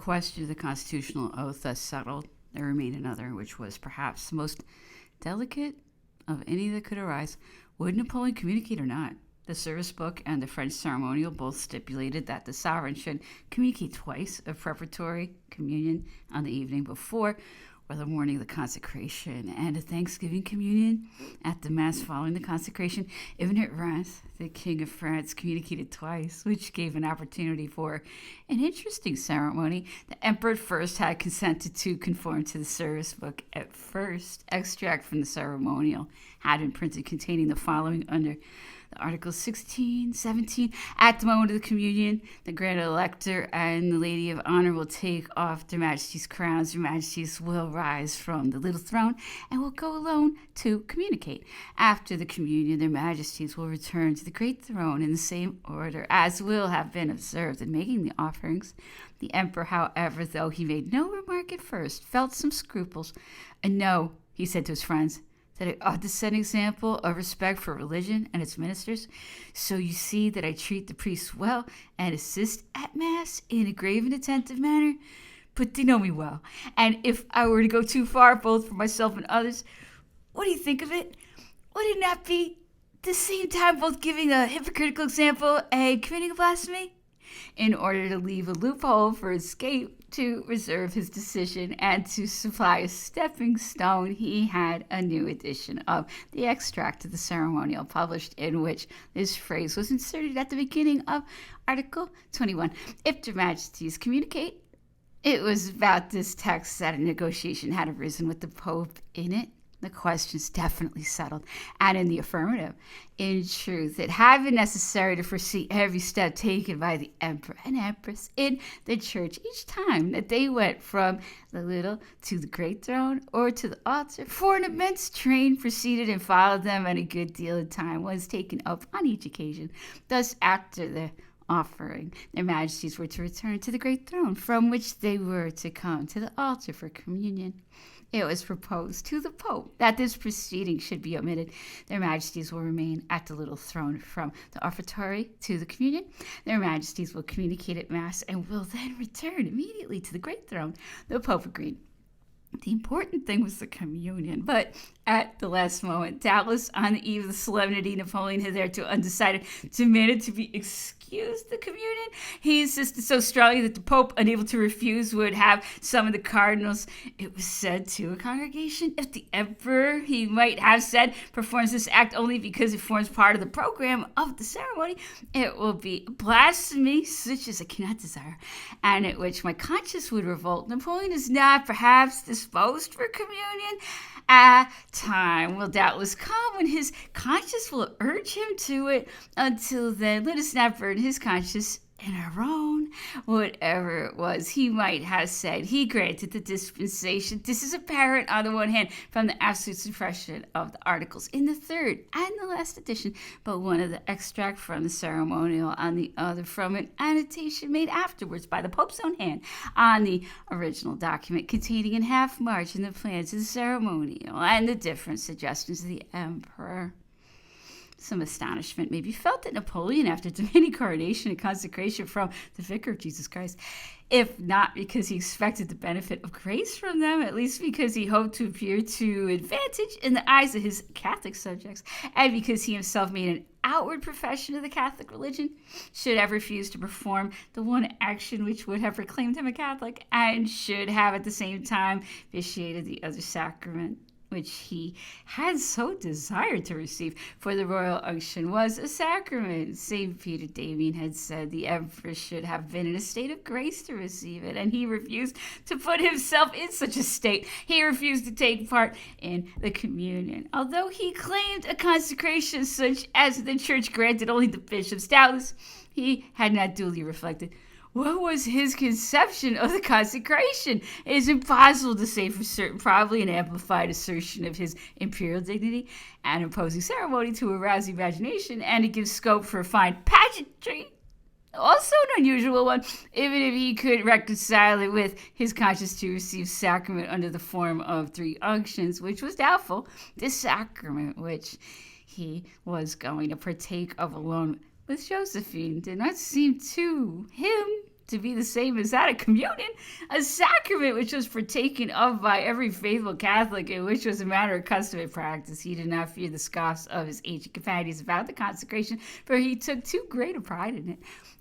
question of the constitutional oath thus settled, there remained another, which was perhaps the most delicate of any that could arise. Would Napoleon communicate or not? The service book and the French ceremonial both stipulated that the sovereign should communicate twice of preparatory communion on the evening before or the morning of the consecration, and a Thanksgiving communion at the Mass following the consecration. Even at Reims, the King of France communicated twice, which gave an opportunity for an interesting ceremony. The Emperor at first had consented to conform to the service book. At first, extract from the ceremonial had been printed containing the following under the Articles 16, 17. At the moment of the communion, the Grand Elector and the Lady of Honor will take off their Majesty's crowns. Their Majesties will rise from the little throne and will go alone to communicate. After the communion, their Majesties will return to the great throne in the same order as will have been observed in making the offerings. The Emperor, however, though he made no remark at first, felt some scruples. And no, he said to his friends, that I ought to set an example of respect for religion and its ministers. So you see that I treat the priests well and assist at Mass in a grave and attentive manner. But they know me well. And if I were to go too far, both for myself and others, what do you think of it? Would it not be at the same time both giving a hypocritical example and committing a blasphemy? In order to leave a loophole for escape, to reserve his decision, and to supply a stepping stone, he had a new edition of the extract of the ceremonial published, in which this phrase was inserted at the beginning of Article 21. If their Majesties communicate. It was about this text that a negotiation had arisen with the Pope in it. The question's definitely settled, and in the affirmative. In truth, it had been necessary to foresee every step taken by the Emperor and Empress in the Church each time that they went from the little to the great throne or to the altar, for an immense train preceded and followed them, and a good deal of time was taken up on each occasion. Thus, after the offering, their Majesties were to return to the great throne, from which they were to come to the altar for communion. It was proposed to the Pope that this proceeding should be omitted. Their Majesties will remain at the little throne from the offertory to the communion. Their Majesties will communicate at Mass and will then return immediately to the great throne. The Pope agreed. The important thing was the communion, but at the last moment, doubtless on the eve of the solemnity, Napoleon, hitherto undecided, demanded to be excused the communion. He insisted so strongly that the Pope, unable to refuse, would have some of the cardinals. It was said to a congregation, if the Emperor, he might have said, performs this act only because it forms part of the program of the ceremony, it will be blasphemy such as I cannot desire, and at which my conscience would revolt. Napoleon is not perhaps disposed for communion. A time will doubtless come when his conscience will urge him to it. Until then, let us not burden his conscience in our own. Whatever it was he might have said, he granted the dispensation. This is apparent on the one hand from the absolute suppression of the articles in the third and the last edition, but one of the extract from the ceremonial, on the other from an annotation made afterwards by the Pope's own hand on the original document, containing in half margin the plans of the ceremonial and the different suggestions of the Emperor. Some astonishment may be felt at Napoleon after demanding coronation and consecration from the Vicar of Jesus Christ, if not because he expected the benefit of grace from them, at least because he hoped to appear to advantage in the eyes of his Catholic subjects, and because he himself made an outward profession of the Catholic religion, should have refused to perform the one action which would have proclaimed him a Catholic, and should have at the same time vitiated the other sacrament which he had so desired to receive, for the royal unction was a sacrament. St. Peter Damian had said the emperor should have been in a state of grace to receive it, and he refused to put himself in such a state. He refused to take part in the communion, although he claimed a consecration such as the church granted only to bishops. Doubtless he had not duly reflected what was his conception of the consecration. It is impossible to say for certain, probably an amplified assertion of his imperial dignity and imposing ceremony to arouse the imagination and to give scope for a fine pageantry. Also an unusual one, even if he could reconcile it with his conscience to receive sacrament under the form of three unctions, which was doubtful. This sacrament, which he was going to partake of alone with Josephine, did not seem to him to be the same as that of communion, a sacrament which was partaken of by every faithful Catholic and which was a matter of custom and practice. He did not fear the scoffs of his ancient companions about the consecration, for he took too great a pride in it.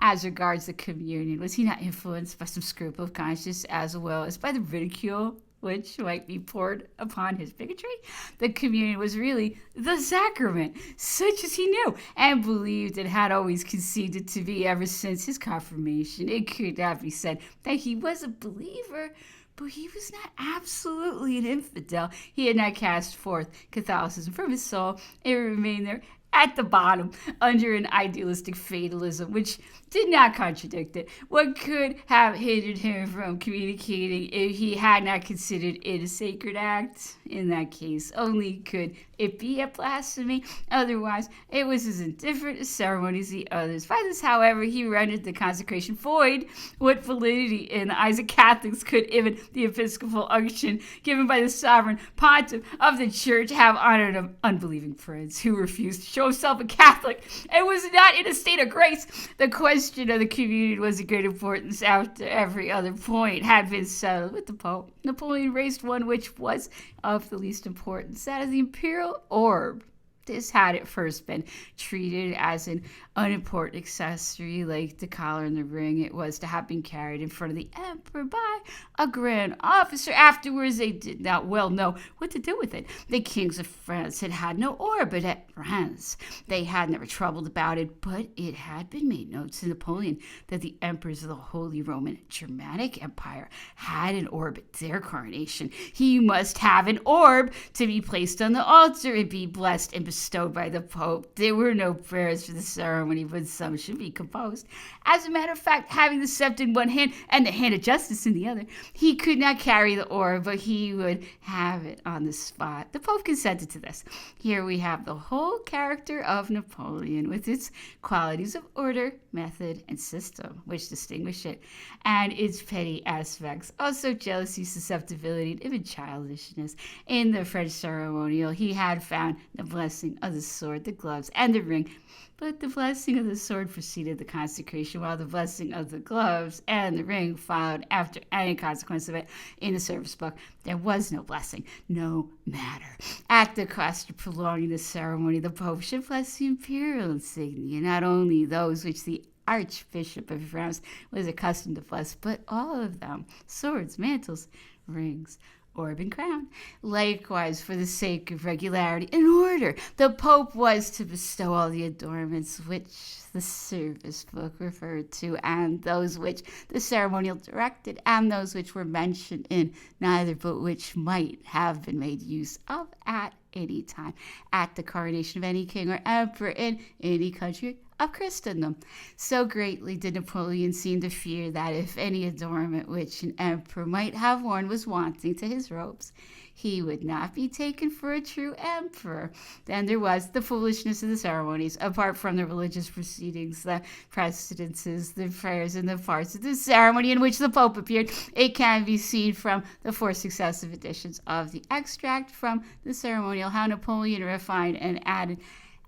As regards the communion, was he not influenced by some scruple of conscience as well as by the ridicule which might be poured upon his bigotry? The communion was really the sacrament, such as he knew and believed and had always conceived it to be ever since his confirmation. It could not be said that he was a believer, but he was not absolutely an infidel. He had not cast forth Catholicism from his soul. It remained there at the bottom under an idealistic fatalism which did not contradict it. What could have hindered him from communicating if he had not considered it a sacred act? In that case, only could it be a blasphemy. Otherwise, it was as indifferent a ceremony as the others. By this, however, he rendered the consecration void. What validity in the eyes of Catholics could even the episcopal unction given by the sovereign pontiff of the church have honored of unbelieving friends who refused to show himself a Catholic and was not in a state of grace? The question of the communion was of great importance after every other point had been settled with the Pope. Napoleon raised one which was of the least importance, that of the imperial orb. This had at first been treated as an unimportant accessory like the collar and the ring. It was to have been carried in front of the emperor by a grand officer. Afterwards, they did not well know what to do with it. The kings of France had had no orb at France. They had never troubled about it, but it had been made known to Napoleon that the emperors of the Holy Roman Germanic Empire had an orb at their coronation. He must have an orb to be placed on the altar and be blessed and bestowed by the Pope. There were no prayers for the ceremony, but some should be composed. As a matter of fact, having the scepter in one hand and the hand of justice in the other, he could not carry the orb, but he would have it on the spot. The Pope consented to this. Here we have the whole character of Napoleon with its qualities of order, method, and system, which distinguish it, and its petty aspects, also jealousy, susceptibility, and even childishness. In the French ceremonial, he had found the blessing of the sword, the gloves, and the ring, but the blessing of the sword preceded the consecration, while the blessing of the gloves and the ring followed after any consequence of it. In the service book, there was no blessing, no matter. At the cost of prolonging the ceremony, the Pope should bless the imperial insignia, not only those which the Archbishop of France was accustomed to bless, but all of them: swords, mantles, rings, orb, and crown. Likewise, for the sake of regularity and order, the Pope was to bestow all the adornments which the service book referred to, and those which the ceremonial directed, and those which were mentioned in neither, but which might have been made use of at any time at the coronation of any king or emperor in any country of Christendom. So greatly did Napoleon seem to fear that if any adornment which an emperor might have worn was wanting to his robes, he would not be taken for a true emperor. Then there was the foolishness of the ceremonies, apart from the religious proceedings, the precedences, the prayers, and the farce of the ceremony in which the Pope appeared. It can be seen from the 4 successive editions of the extract from the ceremonial how Napoleon refined and added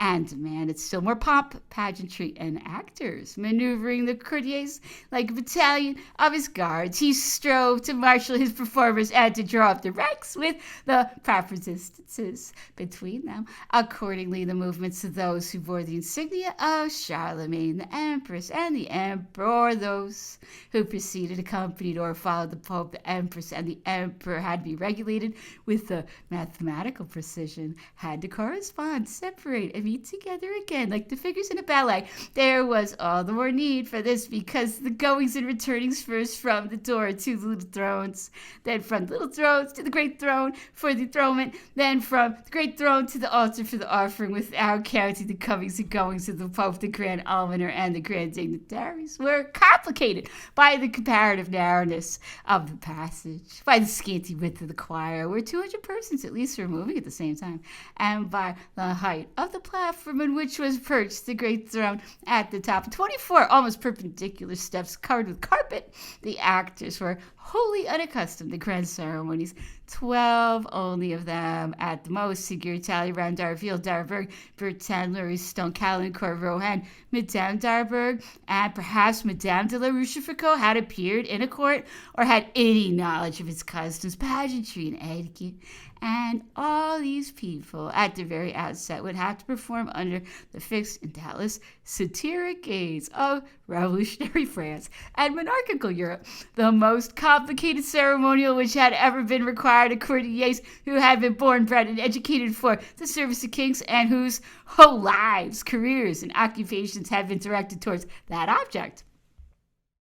and demanded still more pomp, pageantry, and actors. Maneuvering the courtiers like a battalion of his guards, he strove to marshal his performers and to draw up the ranks with the proper distances between them. Accordingly, the movements of those who bore the insignia of Charlemagne, the Empress, and the Emperor, or those who preceded, accompanied, or followed the Pope, the Empress, and the Emperor, had to be regulated with the mathematical precision, had to correspond, separate, and meet together again like the figures in a ballet. There was all the more need for this because the goings and returnings, first from the door to the little thrones, then from the little thrones to the great throne for the enthronement, then from the great throne to the altar for the offering, without counting the comings and goings of the Pope, the Grand Almoner, and the Grand Dignitaries, were complicated by the comparative narrowness of the passage, by the scanty width of the choir, where 200 persons at least were moving at the same time, and by the height of the platform in which was perched the great throne at the top. 24 almost perpendicular steps covered with carpet. The actors were wholly unaccustomed to grand ceremonies, 12 only of them at the most. Sigurd, Tally, Ram, Darfield, Darberg, Bertrand, Laurie, Stone, Calencourt, Rohan, Madame Darberg, and perhaps Madame de la Rochefoucauld had appeared in a court or had any knowledge of its customs, pageantry, and etiquette. And all these people at the very outset would have to perform under the fixed and doubtless satiric gaze of revolutionary France and monarchical Europe, the most complicated ceremonial which had ever been required of courtiers who had been born, bred, and educated for the service of kings, and whose whole lives, careers, and occupations had been directed towards that object.